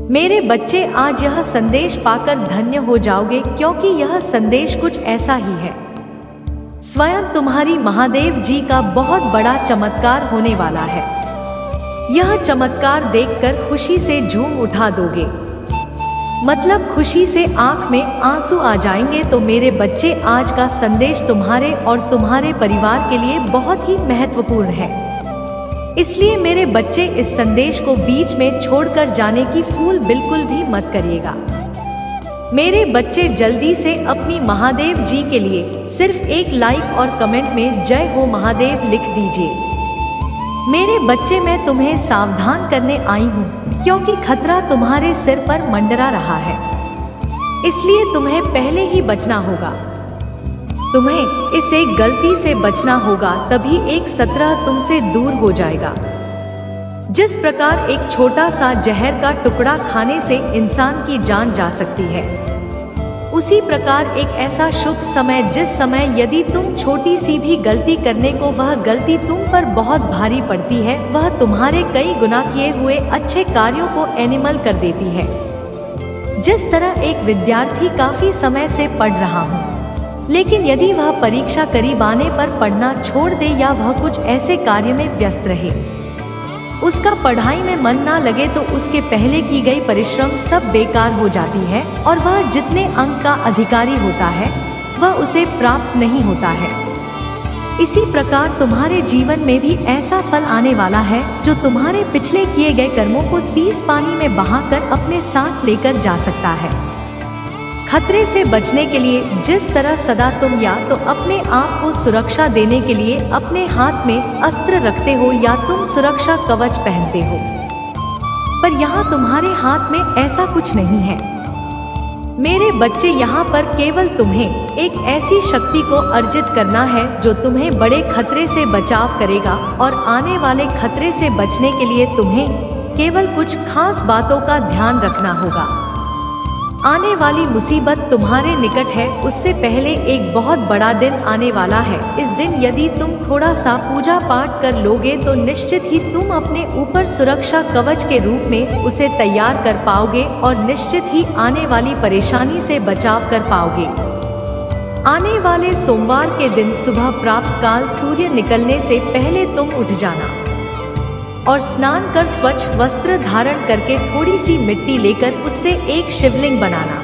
मेरे बच्चे, आज यह संदेश पाकर धन्य हो जाओगे, क्योंकि यह संदेश कुछ ऐसा ही है। स्वयं तुम्हारी महादेव जी का बहुत बड़ा चमत्कार होने वाला है। यह चमत्कार देखकर खुशी से झूम उठा दोगे, मतलब खुशी से आंख में आंसू आ जाएंगे। तो मेरे बच्चे, आज का संदेश तुम्हारे और तुम्हारे परिवार के लिए बहुत ही महत्वपूर्ण है। इसलिए मेरे बच्चे, इस संदेश को बीच में छोड़कर जाने की भूल बिल्कुल भी मत करिएगा। मेरे बच्चे, जल्दी से अपनी महादेव जी के लिए सिर्फ एक लाइक और कमेंट में जय हो महादेव लिख दीजिए। मेरे बच्चे, मैं तुम्हें सावधान करने आई हूँ, क्योंकि खतरा तुम्हारे सिर पर मंडरा रहा है। इसलिए तुम्हें पहले ही बचना होगा। तुम्हें इस एक गलती से बचना होगा, तभी एक खतरा तुमसे दूर हो जाएगा। जिस प्रकार एक छोटा सा जहर का टुकड़ा खाने से इंसान की जान जा सकती है, उसी प्रकार एक ऐसा शुभ समय, जिस समय यदि तुम छोटी सी भी गलती करने को वह गलती तुम पर बहुत भारी पड़ती है, वह तुम्हारे कई गुना किए हुए अच्छे कार्यों को एनिमल कर देती है। जिस तरह एक विद्यार्थी काफी समय से पढ़ रहा हूँ, लेकिन यदि वह परीक्षा करीब आने पर पढ़ना छोड़ दे या वह कुछ ऐसे कार्य में व्यस्त रहे, उसका पढ़ाई में मन ना लगे, तो उसके पहले की गई परिश्रम सब बेकार हो जाती है और वह जितने अंक का अधिकारी होता है वह उसे प्राप्त नहीं होता है। इसी प्रकार तुम्हारे जीवन में भी ऐसा फल आने वाला है, जो तुम्हारे पिछले किए गए कर्मों को 30 पानी में बहाकर अपने साथ लेकर जा सकता है। खतरे से बचने के लिए जिस तरह सदा तुम या तो अपने आप को सुरक्षा देने के लिए अपने हाथ में अस्त्र रखते हो या तुम सुरक्षा कवच पहनते हो, पर यहाँ तुम्हारे हाथ में ऐसा कुछ नहीं है। मेरे बच्चे, यहाँ पर केवल तुम्हें एक ऐसी शक्ति को अर्जित करना है जो तुम्हें बड़े खतरे से बचाव करेगा, और आने वाले खतरे से बचने के लिए तुम्हें केवल कुछ खास बातों का ध्यान रखना होगा। आने वाली मुसीबत तुम्हारे निकट है, उससे पहले एक बहुत बड़ा दिन आने वाला है। इस दिन यदि तुम थोड़ा सा पूजा पाठ कर लोगे, तो निश्चित ही तुम अपने ऊपर सुरक्षा कवच के रूप में उसे तैयार कर पाओगे और निश्चित ही आने वाली परेशानी से बचाव कर पाओगे। आने वाले सोमवार के दिन सुबह प्रातः काल सूर्य निकलने से पहले तुम उठ जाना और स्नान कर स्वच्छ वस्त्र धारण करके थोड़ी सी मिट्टी लेकर उससे एक शिवलिंग बनाना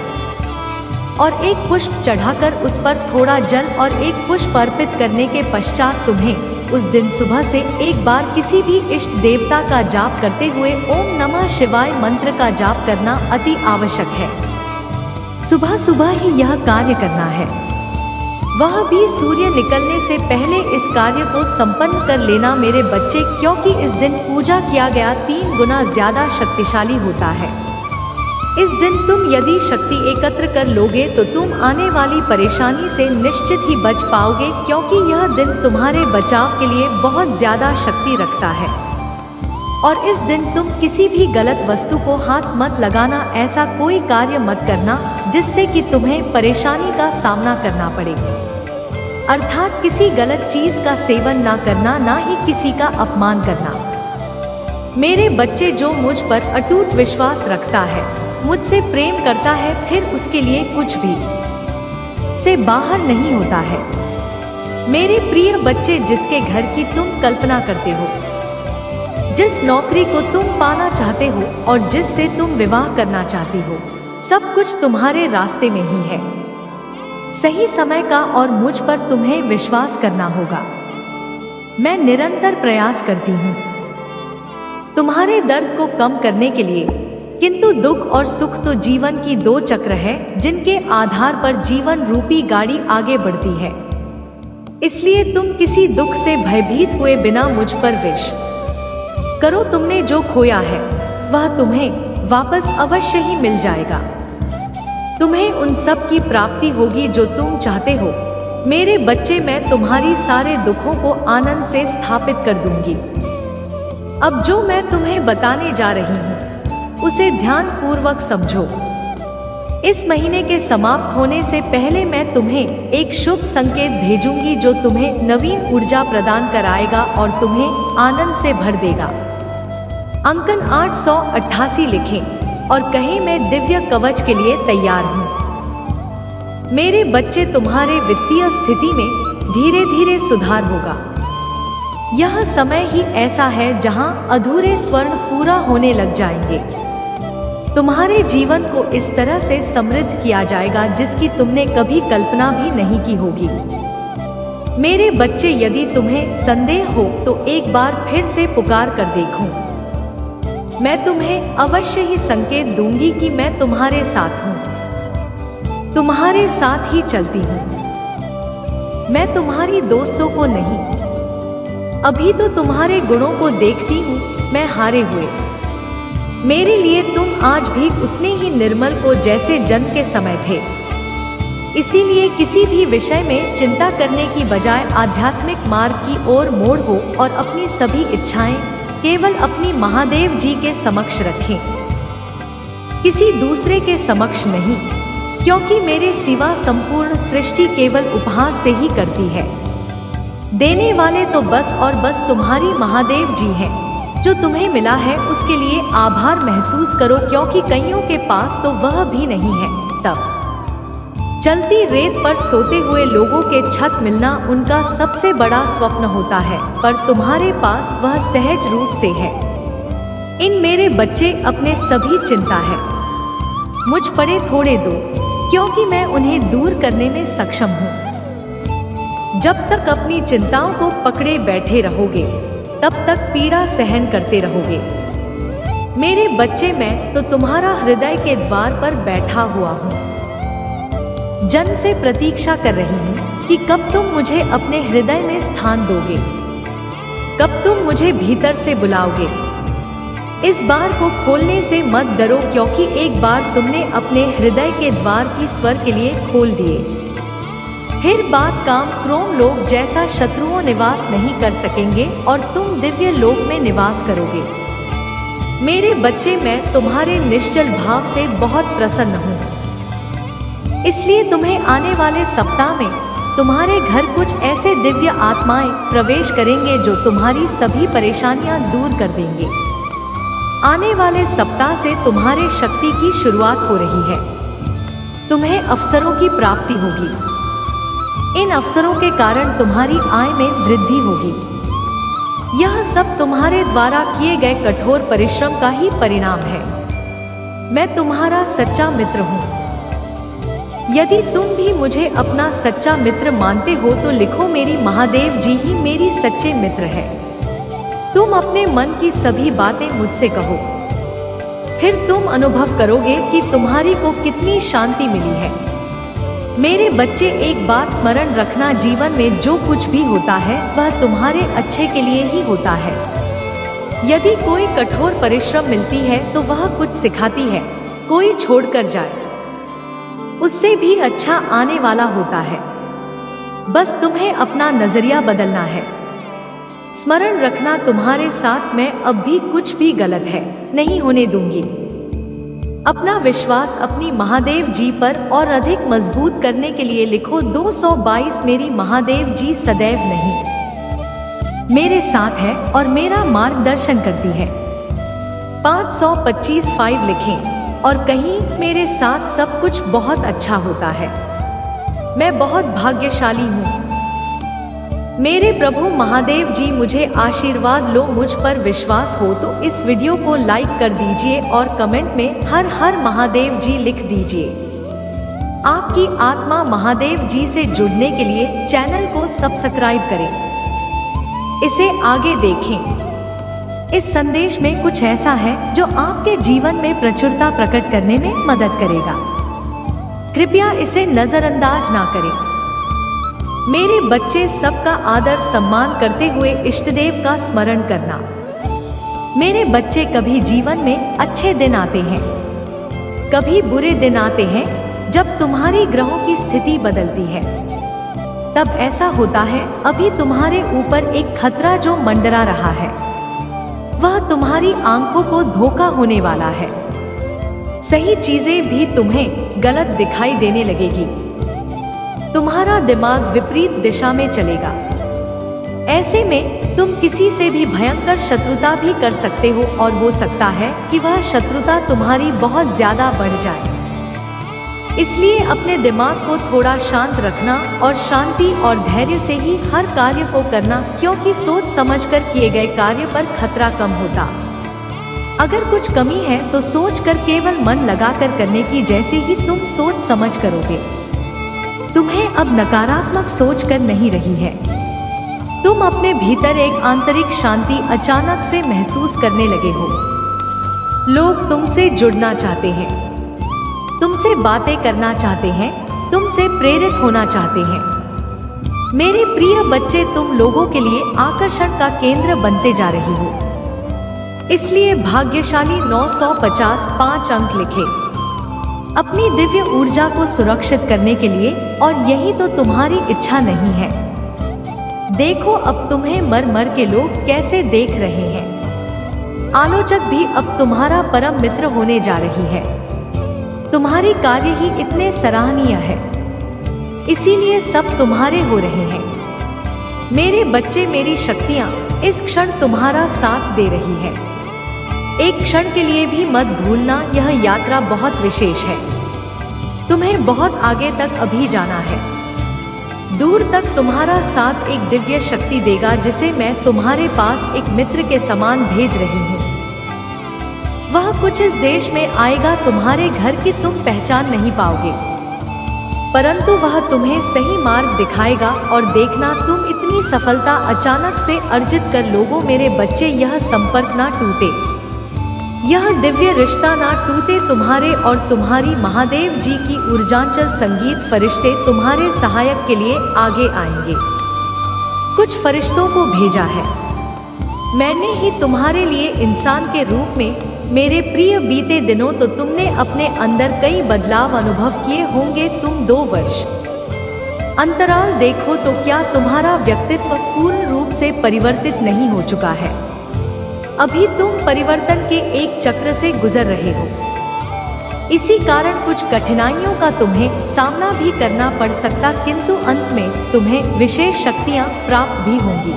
और एक पुष्प चढ़ाकर उस पर थोड़ा जल और एक पुष्प अर्पित करने के पश्चात तुम्हें उस दिन सुबह से एक बार किसी भी इष्ट देवता का जाप करते हुए ओम नमः शिवाय मंत्र का जाप करना अति आवश्यक है। सुबह सुबह ही यह कार्य करना है, वह भी सूर्य निकलने से पहले इस कार्य को संपन्न कर लेना मेरे बच्चे, क्योंकि इस दिन पूजा किया गया 3 गुना ज्यादा शक्तिशाली होता है। इस दिन तुम यदि शक्ति एकत्र कर लोगे तो तुम आने वाली परेशानी से निश्चित ही बच पाओगे, क्योंकि यह दिन तुम्हारे बचाव के लिए बहुत ज्यादा शक्ति रखता है। और इस दिन तुम किसी भी गलत वस्तु को हाथ मत लगाना, ऐसा कोई कार्य मत करना जिससे कि तुम्हें परेशानी का सामना करना पड़े। अर्थात किसी गलत चीज का सेवन ना करना, ना ही किसी का अपमान करना। मेरे बच्चे, जो मुझ पर अटूट विश्वास रखता है, मुझसे प्रेम करता है, फिर उसके लिए कुछ भी से बाहर नहीं होता है। मेरे प्रिय बच्चे, जिसके घर की तुम कल्पना करते हो, जिस नौकरी को तुम पाना चाहते हो और जिससे तुम विवाह करना चाहती हो, सब कुछ तुम्हारे रास्ते में ही है। सही समय का और मुझ पर तुम्हें विश्वास करना होगा। मैं निरंतर प्रयास करती हूँ तुम्हारे दर्द को कम करने के लिए, किंतु दुख और सुख तो जीवन की 2 चक्र है, जिनके आधार पर जीवन रूपी गाड़ी आगे बढ़ती है। इसलिए तुम किसी दुख से भयभीत हुए बिना मुझ पर विश्वास करो। तुमने जो खोया है वह तुम्हें वापस अवश्य ही मिल जाएगा। तुम्हें उन सब की प्राप्ति होगी जो तुम चाहते हो। मेरे बच्चे, मैं तुम्हारी सारे दुखों को आनंद से स्थापित कर दूंगी। अब जो मैं तुम्हें बताने जा रही हूँ उसे ध्यान पूर्वक समझो। इस महीने के समाप्त होने से पहले मैं तुम्हें एक शुभ संकेत भेजूंगी, जो तुम्हें नवीन ऊर्जा प्रदान कराएगा और तुम्हें आनंद से भर देगा। अंकन 888 लिखें। और कहे मैं दिव्य कवच के लिए तैयार हूँ। मेरे बच्चे, तुम्हारे वित्तीय स्थिति में धीरे धीरे सुधार होगा। यह समय ही ऐसा है जहां अधूरे स्वर्ण पूरा होने लग जाएंगे। तुम्हारे जीवन को इस तरह से समृद्ध किया जाएगा जिसकी तुमने कभी कल्पना भी नहीं की होगी। मेरे बच्चे, यदि तुम्हें संदेह हो तो एक बार फिर से पुकार कर देखो। मैं तुम्हें अवश्य ही संकेत दूंगी कि मैं तुम्हारे साथ हूँ, तुम्हारे साथ ही चलती हूँ। मैं तुम्हारी दोस्तों को नहीं, अभी तो तुम्हारे गुणों को देखती हूँ, मैं हारे हुए। मेरे लिए तुम आज भी उतने ही निर्मल को जैसे जन्म के समय थे। इसीलिए किसी भी विषय में चिंता करने की बजाय आध्यात्मिक मार्ग की ओर मोड़ हो और अपनी सभी इच्छाएं केवल अपनी महादेव जी के समक्ष रखें, किसी दूसरे के समक्ष नहीं, क्योंकि मेरे सिवा संपूर्ण सृष्टि केवल उपहास से ही करती है। देने वाले तो बस और बस तुम्हारी महादेव जी हैं। जो तुम्हें मिला है उसके लिए आभार महसूस करो, क्योंकि कईयों के पास तो वह भी नहीं है। तब चलती रेत पर सोते हुए लोगों के छत मिलना उनका सबसे बड़ा स्वप्न होता है, पर तुम्हारे पास वह सहज रूप से है। इन मेरे बच्चे, अपने सभी चिंता है मुझ पड़े थोड़े दो, क्योंकि मैं उन्हें दूर करने में सक्षम हूँ। जब तक अपनी चिंताओं को पकड़े बैठे रहोगे तब तक पीड़ा सहन करते रहोगे। मेरे बच्चे, मैं तो तुम्हारा हृदय के द्वार पर बैठा हुआ हूँ। जन्म से प्रतीक्षा कर रही हूँ कि कब तुम मुझे अपने हृदय में स्थान दोगे, कब तुम मुझे भीतर से बुलाओगे। इस बार को खोलने से मत डरो, क्योंकि एक बार तुमने अपने हृदय के द्वार की स्वर के लिए खोल दिए, फिर बात काम क्रोम लोक जैसा शत्रुओं निवास नहीं कर सकेंगे और तुम दिव्य लोक में निवास करोगे। मेरे बच्चे, मैं तुम्हारे निश्चल भाव से बहुत प्रसन्न हूँ। इसलिए तुम्हें आने वाले सप्ताह में तुम्हारे घर कुछ ऐसे दिव्य आत्माएं प्रवेश करेंगे जो तुम्हारी सभी परेशानियां दूर कर देंगे। आने वाले सप्ताह से तुम्हारे शक्ति की शुरुआत हो रही है। तुम्हें अवसरों की प्राप्ति होगी। इन अवसरों के कारण तुम्हारी आय में वृद्धि होगी। यह सब तुम्हारे द्वारा किए गए कठोर परिश्रम का ही परिणाम है। मैं तुम्हारा सच्चा मित्र हूँ। यदि तुम भी मुझे अपना सच्चा मित्र मानते हो तो लिखो, मेरी महादेव जी ही मेरी सच्चे मित्र है। तुम अपने मन की सभी बातें मुझसे कहो, फिर तुम अनुभव करोगे कि तुम्हारी को कितनी शांति मिली है। मेरे बच्चे, एक बात स्मरण रखना, जीवन में जो कुछ भी होता है वह तुम्हारे अच्छे के लिए ही होता है। यदि कोई कठोर परिश्रम मिलती है तो वह कुछ सिखाती है। कोई छोड़कर जाए उससे भी अच्छा आने वाला होता है। बस तुम्हें अपना नजरिया बदलना है। स्मरण रखना, तुम्हारे साथ मैं अब भी कुछ भी गलत है नहीं होने दूंगी। अपना विश्वास अपनी महादेव जी पर और अधिक मजबूत करने के लिए लिखो 222, मेरी महादेव जी सदैव नहीं मेरे साथ है और मेरा मार्गदर्शन करती है। 525 5 लिखें और कहीं मेरे साथ सब कुछ बहुत अच्छा होता है। मैं बहुत भाग्यशाली हूँ। मेरे प्रभु महादेव जी मुझे आशीर्वाद लो। मुझ पर विश्वास हो तो इस वीडियो को लाइक कर दीजिए और कमेंट में हर हर महादेव जी लिख दीजिए। आपकी आत्मा महादेव जी से जुड़ने के लिए चैनल को सब्सक्राइब करें। इसे आगे देखें। इस संदेश में कुछ ऐसा है जो आपके जीवन में प्रचुरता प्रकट करने में मदद करेगा। कृपया इसे नजरअंदाज ना करें। मेरे बच्चे, सबका आदर सम्मान करते हुए इष्टदेव का स्मरण करना। मेरे बच्चे, कभी जीवन में अच्छे दिन आते हैं, कभी बुरे दिन आते हैं। जब तुम्हारी ग्रहों की स्थिति बदलती है तब ऐसा होता है, अभी तुम्हारे ऊपर एक खतरा जो मंडरा रहा है वह तुम्हारी आंखों को धोखा होने वाला है। सही चीजें भी तुम्हें गलत दिखाई देने लगेगी। तुम्हारा दिमाग विपरीत दिशा में चलेगा। ऐसे में तुम किसी से भी भयंकर शत्रुता भी कर सकते हो और हो सकता है कि वह शत्रुता तुम्हारी बहुत ज्यादा बढ़ जाए। इसलिए अपने दिमाग को थोड़ा शांत रखना और शांति और धैर्य से ही हर कार्य को करना, क्योंकि सोच समझकर किए गए कार्य पर खतरा कम होता। अगर कुछ कमी है तो सोचकर केवल मन लगाकर करने की, जैसे ही तुम सोच समझ करोगे। तुम्हें अब नकारात्मक सोच कर नहीं रही है। तुम अपने भीतर एक आंतरिक शांति अचानक से महसूस करने लगे हो। लोग तुमसे जुड़ना चाहते हैं, तुमसे बातें करना चाहते हैं, तुमसे प्रेरित होना चाहते हैं। मेरे प्रिय बच्चे, तुम लोगों के लिए आकर्षण का केंद्र बनते जा रही हो। इसलिए भाग्यशाली 950 5 अंक लिखे अपनी दिव्य ऊर्जा को सुरक्षित करने के लिए, और यही तो तुम्हारी इच्छा नहीं है। देखो अब तुम्हें मर मर के लोग कैसे देख रहे हैं। आलोचक भी अब तुम्हारा परम मित्र होने जा रही है। तुम्हारी कार्य ही इतने सराहनीय है, इसीलिए सब तुम्हारे हो रहे हैं। मेरे बच्चे, मेरी शक्तियां इस क्षण तुम्हारा साथ दे रही है। एक क्षण के लिए भी मत भूलना, यह यात्रा बहुत विशेष है। तुम्हें बहुत आगे तक अभी जाना है। दूर तक तुम्हारा साथ एक दिव्य शक्ति देगा, जिसे मैं तुम्हारे पास एक मित्र के समान भेज रही हूँ। वह कुछ इस देश में आएगा तुम्हारे घर की तुम पहचान नहीं पाओगे, परंतु वह तुम्हें सही मार्ग दिखाएगा। और देखना, तुम इतनी सफलता अचानक से अर्जित कर लोगो। मेरे बच्चे, यह संपर्क ना टूटे, यह दिव्य रिश्ता ना टूटे। तुम्हारे और तुम्हारी महादेव जी की ऊर्जांचल संगीत फरिश्ते तुम्हारे सहायक के लिए आगे आएंगे। कुछ फरिश्तों को भेजा है मैंने ही तुम्हारे लिए इंसान के रूप में। मेरे प्रिय, बीते दिनों तो तुमने अपने अंदर कई बदलाव अनुभव किए होंगे। तुम 2 वर्ष अंतराल देखो तो क्या तुम्हारा व्यक्तित्व पूर्ण रूप से परिवर्तित नहीं हो चुका है? अभी तुम परिवर्तन के एक चक्र से गुजर रहे हो। इसी कारण कुछ कठिनाइयों का तुम्हें सामना भी करना पड़ सकता, किंतु अंत में तुम्हें विशेष शक्तियां प्राप्त भी होंगी।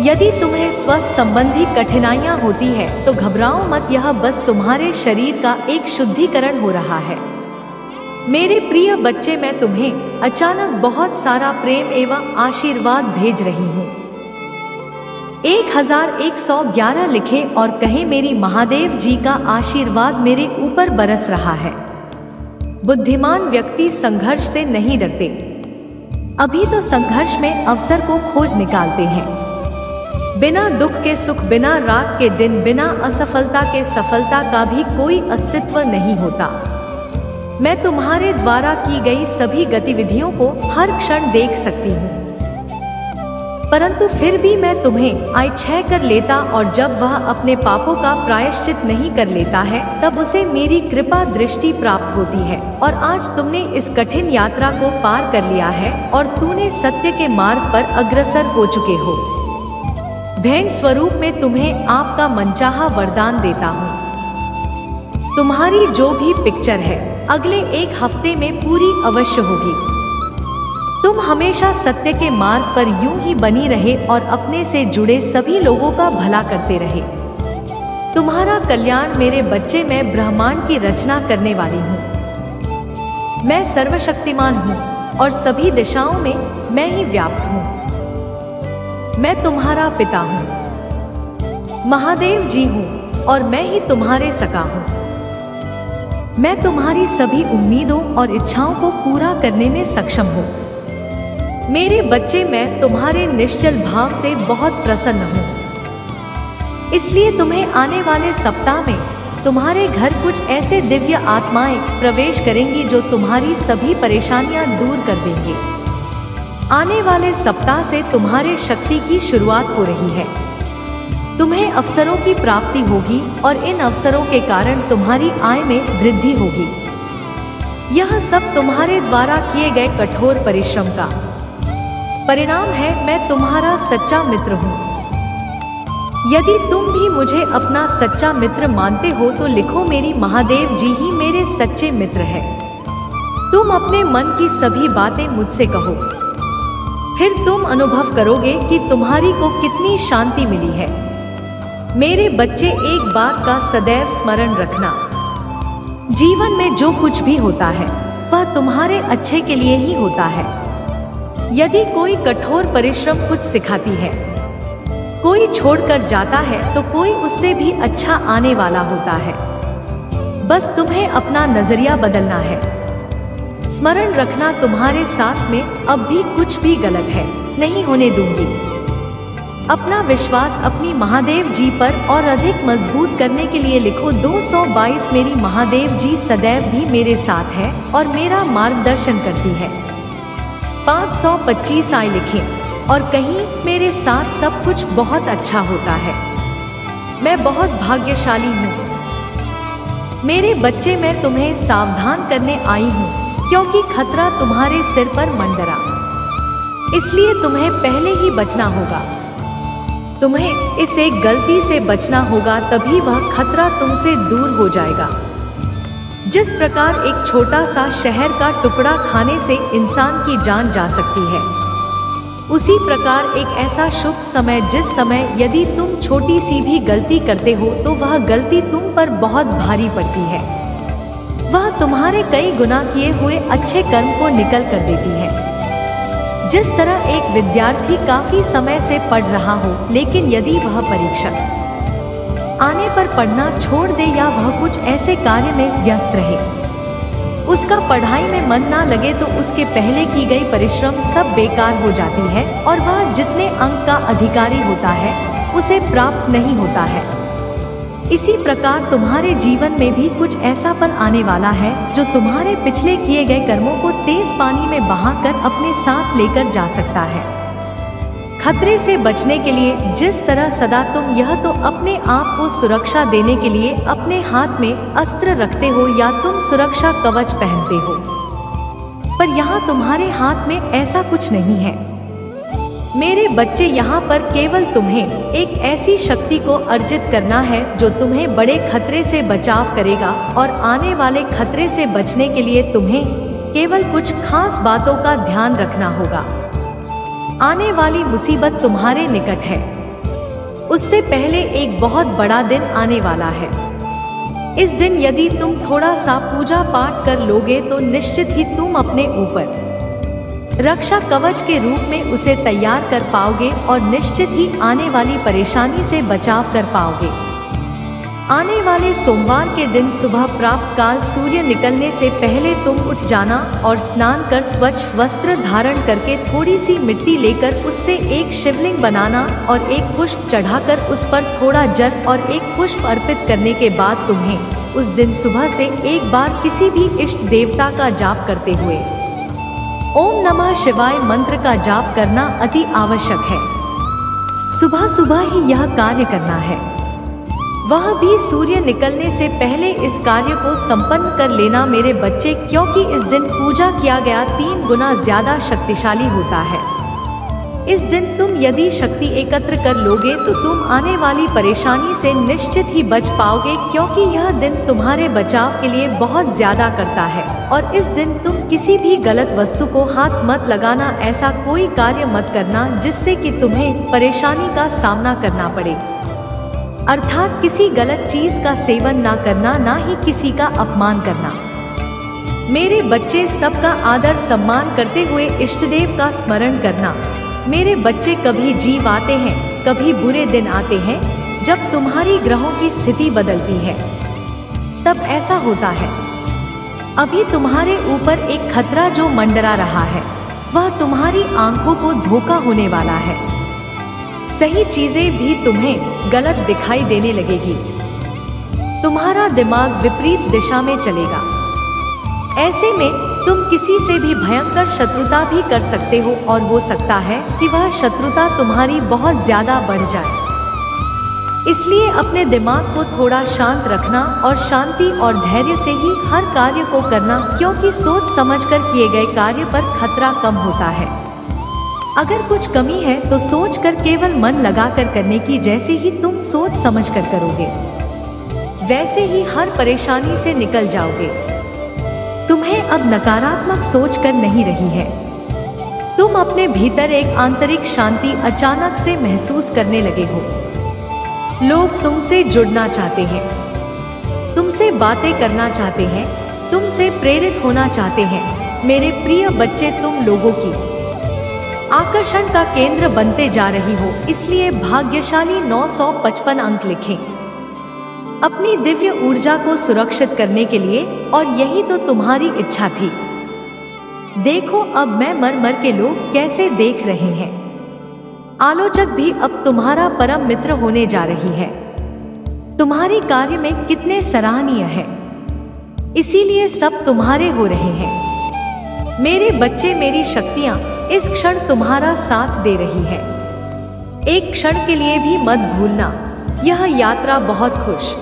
यदि तुम्हें स्वास्थ्य संबंधी कठिनाइयां होती है तो घबराओ मत, यह बस तुम्हारे शरीर का एक शुद्धिकरण हो रहा है। मेरे प्रिय बच्चे, मैं तुम्हें अचानक बहुत सारा प्रेम एवं आशीर्वाद भेज रही हूँ। 1111 लिखे और कहे, मेरी महादेव जी का आशीर्वाद मेरे ऊपर बरस रहा है। बुद्धिमान व्यक्ति संघर्ष से नहीं डरते। अभी तो संघर्ष में अवसर को खोज निकालते हैं। बिना दुख के सुख, बिना रात के दिन, बिना असफलता के सफलता का भी कोई अस्तित्व नहीं होता। मैं तुम्हारे द्वारा की गई सभी गतिविधियों को हर क्षण देख सकती हूँ, परंतु फिर भी मैं तुम्हें क्षय कर लेता, और जब वह अपने पापों का प्रायश्चित नहीं कर लेता है तब उसे मेरी कृपा दृष्टि प्राप्त होती है। और आज तुमने इस कठिन यात्रा को पार कर लिया है और तूने सत्य के मार्ग पर अग्रसर हो चुके हो। भेंट स्वरूप में तुम्हें आपका मनचाहा वरदान देता हूँ। तुम्हारी जो भी पिक्चर है अगले 1 हफ्ते में पूरी अवश्य होगी। तुम हमेशा सत्य के मार्ग पर यूं ही बनी रहे और अपने से जुड़े सभी लोगों का भला करते रहे। तुम्हारा कल्याण मेरे बच्चे, मैं ब्रह्मांड की रचना करने वाली हूँ। मैं सर्वशक्तिमान हूँ और सभी दिशाओं में मैं ही व्याप्त हूँ। मैं तुम्हारा पिता हूँ, महादेव जी हूँ, और मैं ही तुम्हारे सखा हूँ। मैं तुम्हारी सभी उम्मीदों और इच्छाओं को पूरा करने में सक्षम हूँ। मेरे बच्चे, मैं तुम्हारे निश्चल भाव से बहुत प्रसन्न हूँ। इसलिए तुम्हें आने वाले सप्ताह में तुम्हारे घर कुछ ऐसे दिव्य आत्माएं प्रवेश करेंगी जो तुम्हारी सभी परेशानियां दूर कर देंगे। आने वाले सप्ताह से तुम्हारे शक्ति की शुरुआत हो रही है। तुम्हें अवसरों की प्राप्ति होगी और इन अवसरों के कारण तुम्हारी आय में वृद्धि होगी। यह सब तुम्हारे द्वारा किए गए कठोर परिश्रम का परिणाम है। मैं तुम्हारा सच्चा मित्र हूँ। यदि तुम भी मुझे अपना सच्चा मित्र मानते हो तो लिखो, मेरी महादेव जी ही मेरे सच्चे मित्र है। तुम अपने मन की सभी बातें मुझसे कहो। फिर तुम अनुभव करोगे कि तुम्हारी को कितनी शांति मिली है। मेरे बच्चे, एक बात का सदैव स्मरण रखना, जीवन में जो कुछ भी होता है वह तुम्हारे अच्छे के लिए ही होता है। यदि कोई कठोर परिश्रम कुछ सिखाती है, कोई छोड़कर जाता है, तो कोई उससे भी अच्छा आने वाला होता है। बस तुम्हें अपना नजरिया बदलना है। स्मरण रखना, तुम्हारे साथ में अब भी कुछ भी गलत है नहीं होने दूंगी। अपना विश्वास अपनी महादेव जी पर और अधिक मजबूत करने के लिए लिखो 222। मेरी महादेव जी सदैव भी मेरे साथ है और मेरा मार्गदर्शन करती है। 525 आई लिखें और कहीं मेरे साथ सब कुछ बहुत अच्छा होता है। मैं बहुत भाग्यशाली हूँ। मेरे बच्चे, मैं तुम्हें सावधान करने आई हूँ क्योंकि खतरा तुम्हारे सिर पर मंडरा, इसलिए तुम्हें पहले ही बचना होगा। तुम्हें इस एक गलती से बचना होगा, तभी वह खतरा तुमसे दूर हो जाएगा। जिस प्रकार एक छोटा सा शहर का टुकड़ा खाने से इंसान की जान जा सकती है, उसी प्रकार एक ऐसा शुभ समय, जिस समय यदि तुम छोटी सी भी गलती करते हो तो वह गलती तुम पर बहुत भारी पड़ती है। वह तुम्हारे कई गुना किए हुए अच्छे कर्म को निकल कर देती है। जिस तरह एक विद्यार्थी काफी समय से पढ़ रहा हो, लेकिन यदि वह परीक्षा आने पर पढ़ना छोड़ दे या वह कुछ ऐसे कार्य में व्यस्त रहे, उसका पढ़ाई में मन ना लगे, तो उसके पहले की गई परिश्रम सब बेकार हो जाती है और वह जितने अंक का अधिकारी होता है उसे प्राप्त नहीं होता है। इसी प्रकार तुम्हारे जीवन में भी कुछ ऐसा पल आने वाला है जो तुम्हारे पिछले किए गए कर्मों को तेज पानी में बहाकर अपने साथ लेकर जा सकता है। खतरे से बचने के लिए जिस तरह सदा तुम यह तो अपने आप को सुरक्षा देने के लिए अपने हाथ में अस्त्र रखते हो या तुम सुरक्षा कवच पहनते हो, पर यहाँ तुम्हारे हाथ में ऐसा कुछ नहीं है। मेरे बच्चे, यहाँ पर केवल तुम्हें एक ऐसी शक्ति को अर्जित करना है जो तुम्हें बड़े खतरे से बचाव करेगा, और आने वाले खतरे से बचने के लिए तुम्हें केवल कुछ खास बातों का ध्यान रखना होगा। आने वाली मुसीबत तुम्हारे निकट है, उससे पहले एक बहुत बड़ा दिन आने वाला है। इस दिन यदि तुम थोड़ा सा पूजा पाठ कर लोगे तो निश्चित ही तुम अपने ऊपर रक्षा कवच के रूप में उसे तैयार कर पाओगे और निश्चित ही आने वाली परेशानी से बचाव कर पाओगे। आने वाले सोमवार के दिन सुबह प्रातः काल सूर्य निकलने से पहले तुम उठ जाना और स्नान कर स्वच्छ वस्त्र धारण करके थोड़ी सी मिट्टी लेकर उससे एक शिवलिंग बनाना और एक पुष्प चढ़ाकर उस पर थोड़ा जल और एक पुष्प अर्पित करने के बाद तुम्हें उस दिन सुबह से एक बार किसी भी इष्ट देवता का जाप करते हुए ओम नमः शिवाय मंत्र का जाप करना अति आवश्यक है। सुबह सुबह ही यह कार्य करना है, वह भी सूर्य निकलने से पहले इस कार्य को संपन्न कर लेना मेरे बच्चे, क्योंकि इस दिन पूजा किया गया 3 गुना ज्यादा शक्तिशाली होता है। इस दिन तुम यदि शक्ति एकत्र कर लोगे तो तुम आने वाली परेशानी से निश्चित ही बच पाओगे, क्योंकि यह दिन तुम्हारे बचाव के लिए बहुत ज्यादा करता है। और इस दिन तुम किसी भी गलत वस्तु को हाथ मत लगाना, ऐसा कोई कार्य मत करना जिससे कि तुम्हें परेशानी का सामना करना पड़े। अर्थात किसी गलत चीज का सेवन ना करना, ना ही किसी का अपमान करना। मेरे बच्चे, सबका आदर सम्मान करते हुए इष्टदेव का स्मरण करना। मेरे बच्चे, कभी जीव आते हैं, कभी बुरे दिन आते हैं, जब तुम्हारी ग्रहों की स्थिति बदलती है तब ऐसा होता है। अभी तुम्हारे ऊपर एक खतरा जो मंडरा रहा है, वह तुम्हारी आंखों को धोखा होने वाला है। सही चीजें भी तुम्हें गलत दिखाई देने लगेगी। तुम्हारा दिमाग विपरीत दिशा में चलेगा। ऐसे में तुम किसी से भी भयंकर शत्रुता भी कर सकते हो और हो सकता है कि वह शत्रुता तुम्हारी बहुत ज्यादा बढ़ जाए। इसलिए अपने दिमाग को थोड़ा शांत रखना और शांति और धैर्य से ही हर कार्य को करना, क्योंकि सोच समझकर किए गए कार्य पर खतरा कम होता है। अगर कुछ कमी है तो सोचकर केवल मन लगाकर करने की, जैसे ही तुम सोच समझकर करोगे वैसे ही हर परेशानी से निकल जाओगे। तुम्हें अब नकारात्मक सोच कर नहीं रही है। तुम अपने भीतर एक आंतरिक शांति अचानक से महसूस करने लगे हो। लोग तुमसे जुड़ना चाहते हैं, तुमसे बातें करना चाहते हैं, तुमसे प्रेरित होना चाहते हैं। मेरे प्रिय बच्चे, तुम लोगों की आकर्षण का केंद्र बनते जा रही हो, इसलिए भाग्यशाली 955 अंक लिखें अपनी दिव्य ऊर्जा को सुरक्षित करने के लिए, और यही तो तुम्हारी इच्छा थी। देखो अब मैं मर मर के लोग कैसे देख रहे हैं। आलोचक भी अब तुम्हारा परम मित्र होने जा रही है। तुम्हारी कार्य में कितने सराहनीय है, इसीलिए सब तुम्हारे हो रहे हैं। मेरे बच्चे, मेरी शक्तियां इस क्षण तुम्हारा साथ दे रही है। एक क्षण के लिए भी मत भूलना, यह यात्रा बहुत खुश,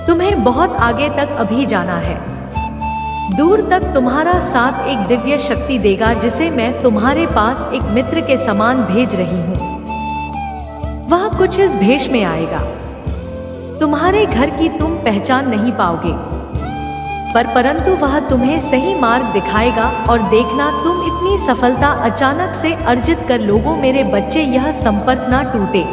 तुम्हें बहुत आगे तक अभी जाना है। दूर तक तुम्हारा साथ एक दिव्य शक्ति देगा, जिसे मैं तुम्हारे पास एक मित्र के समान भेज रही हूँ। वह कुछ इस भेष में आएगा। तुम्हारे घर की तुम पहचान नहीं पाओगे, परंतु वह तुम्हें सही मार्ग दिखाएगा। और देखना, तुम इतनी सफलता अचानक से अर्जित कर लोगों। मेरे बच्चे, यह संपर्क ना टूटे,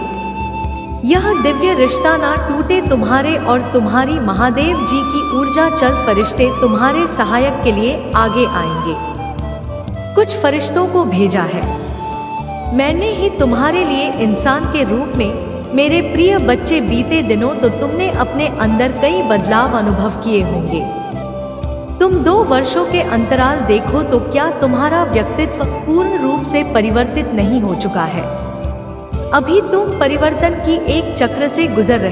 यह दिव्य रिश्ता ना टूटे। तुम्हारे और तुम्हारी महादेव जी की ऊर्जा चल फरिश्ते तुम्हारे सहायक के लिए आगे आएंगे। कुछ फरिश्तों को भेजा है मैंने ही तुम्हारे लिए इंसान के रूप में। मेरे प्रिय बच्चे, बीते दिनों तो तुमने अपने अंदर कई बदलाव अनुभव किए होंगे। तुम 2 वर्षों के अंतराल देखो तो क्या तुम्हारा व्यक्तित्व पूर्ण रूप से परिवर्तित नहीं हो चुका है? अभी तुम परिवर्तन की एक चक्र से गुजर रहे